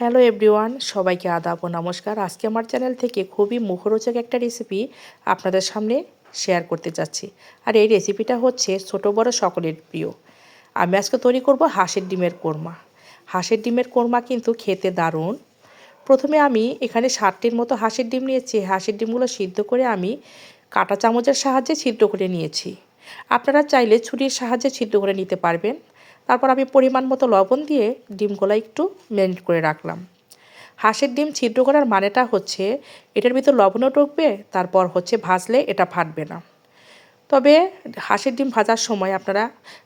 Hello everyone, সবাইকে আদাব ও নমস্কার। আজকে আমার চ্যানেল থেকে খুবই মুখরোচক একটা রেসিপি আপনাদের সামনে শেয়ার করতে যাচ্ছি। আর এই রেসিপিটা হচ্ছে ছোট বড় সকলের প্রিয়। আমি আজকে তৈরি করব হাঁসের ডিমের কোরমা। হাঁসের ডিমের কোরমা কিন্তু খেতে দারুণ। প্রথমে আমি এখানে 60টির মতো হাঁসের ডিম নিয়েছি। হাঁসের ডিমগুলো সিদ্ধ করে আমি কাঁটা চামচের সাহায্যে ছিদ্র করে নিয়েছি। আপনারা চাইলে ছুরির সাহায্যে ছিদ্র করে নিতে পারবেন। তারপর আমি পরিমাণ মতো লবণ দিয়ে ডিমগুলো একটু ম্যারিনেট করে রাখলাম। হাঁসের ডিম ছিদ্র করার মানেটা হচ্ছে এটার ভিতর লবণও ঢুকবে, তারপর হচ্ছে ভাজলে এটা ফাটবে না। তবে হাঁসের ডিম ভাজার সময় আপনারা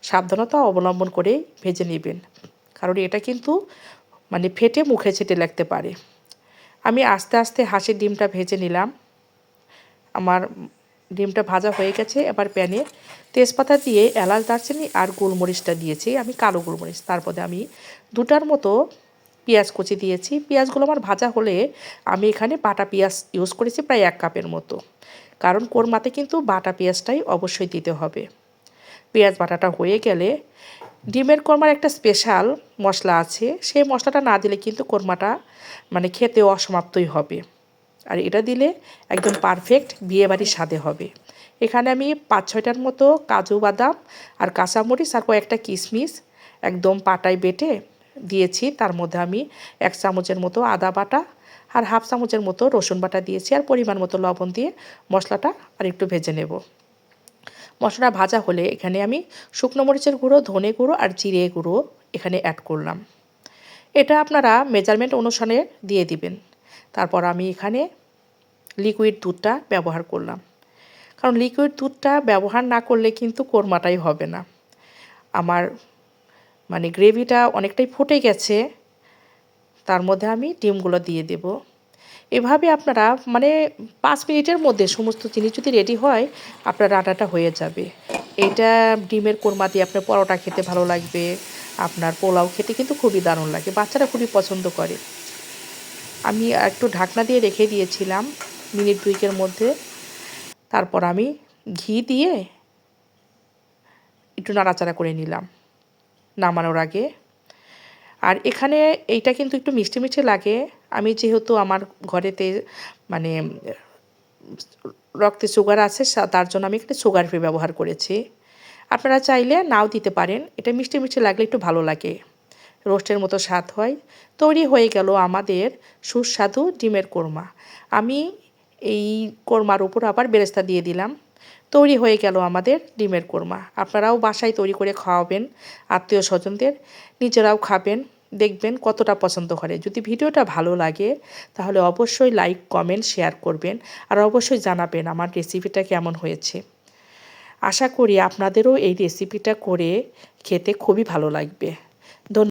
সাবধানতা অবলম্বন করেই ভেজে নেবেন, কারণ এটা কিন্তু ফেটে মুখে ছিটে লাগতে পারে। আমি আস্তে আস্তে হাঁসের ডিমটা ভেজে নিলাম। আমার ডিমটা ভাজা হয়ে গেছে। এবার প্যানে তেজপাতা দিয়ে এলাচ দারচিনি আর গোলমরিচটা দিয়েছি, আমি কালো গোলমরিচ। তারপরে আমি 2টার মতো পেঁয়াজ কুচি দিয়েছি। পেঁয়াজগুলো আমার ভাজা হলে আমি এখানে বাটা পেঁয়াজ ইউজ করেছি প্রায় 1 কাপের মতো, কারণ কোরমাতে কিন্তু বাটা পেঁয়াজটাই অবশ্যই দিতে হবে। পেঁয়াজ বাটাটা হয়ে গেলে ডিমের কোরমার একটা স্পেশাল মশলা আছে, সেই মশলাটা না দিলে কিন্তু কোরমাটা খেতে অসমাপ্তই হবে। আর এটা দিলে একদম পারফেক্ট বিয়েবাড়ির স্বাদে হবে। এখানে আমি 5-6টার মতো কাজু বাদাম আর কাঁচামরিচ আর কয়েকটা কিশমিশ একদম পাটায় বেটে দিয়েছি। তার মধ্যে আমি 1 চামচের মতো আদা বাটা আর হাফ চামচের মতো রসুন বাটা দিয়েছি, আর পরিমাণ মতো লবণ দিয়ে মশলাটা আর একটু ভেজে নেব। মশলা ভাজা হলে এখানে আমি শুকনো মরিচের গুঁড়ো, ধনে গুঁড়ো আর জিরে গুঁড়ো এখানে অ্যাড করলাম। এটা আপনারা মেজারমেন্ট অনুসারে দিয়ে দিবেন। তারপর আমি এখানে লিকুইড দুধটা ব্যবহার করলাম, কারণ লিকুইড দুধটা ব্যবহার না করলে কিন্তু কোরমাটাই হবে না। আমার গ্রেভিটা অনেকটাই ফুটে গেছে। তার মধ্যে আমি ডিমগুলো দিয়ে দেব। এভাবে আপনারা 5 মিনিটের মধ্যে সমস্ত জিনিস যদি রেডি হয় আপনার রান্নাটা হয়ে যাবে। এটা ডিমের কোরমা দিয়ে আপনার পরোটা খেতে ভালো লাগবে, আপনার পোলাও খেতে কিন্তু খুবই দারুণ লাগে, বাচ্চারা খুবই পছন্দ করে। আমি একটু ঢাকনা দিয়ে রেখে দিয়েছিলাম মিনিট 2 মধ্যে। তারপর আমি ঘি দিয়ে একটু নাড়াচাড়া করে নিলাম নামানোর আগে। আর এখানে এইটা কিন্তু একটু মিষ্টি মিষ্টি লাগে। আমি যেহেতু আমার ঘরেতে রক্তে সুগার আছে, তার জন্য আমি একটু সুগার ফ্রি ব্যবহার করেছি। আপনারা চাইলে নাও দিতে পারেন, এটা মিষ্টি মিষ্টি লাগলে একটু ভালো লাগে, রোস্টের মতো স্বাদ হয়। তৈরি হয়ে গেল আমাদের সুস্বাদু ডিমের কোরমা। আমি এই কোরমার উপর আবার বেরেস্তা দিয়ে দিলাম। তৈরি হয়ে গেল আমাদের ডিমের কোরমা। আপনারাও বাসায় তৈরি করে খাওয়াবেন আত্মীয় স্বজনদের, নিজেরাও খাবেন, দেখবেন কতটা পছন্দ করে। যদি ভিডিওটা ভালো লাগে তাহলে অবশ্যই লাইক, কমেন্ট, শেয়ার করবেন, আর অবশ্যই জানাবেন আমার রেসিপিটা কেমন হয়েছে। আশা করি আপনাদেরও এই রেসিপিটা করে খেতে খুবই ভালো লাগবে।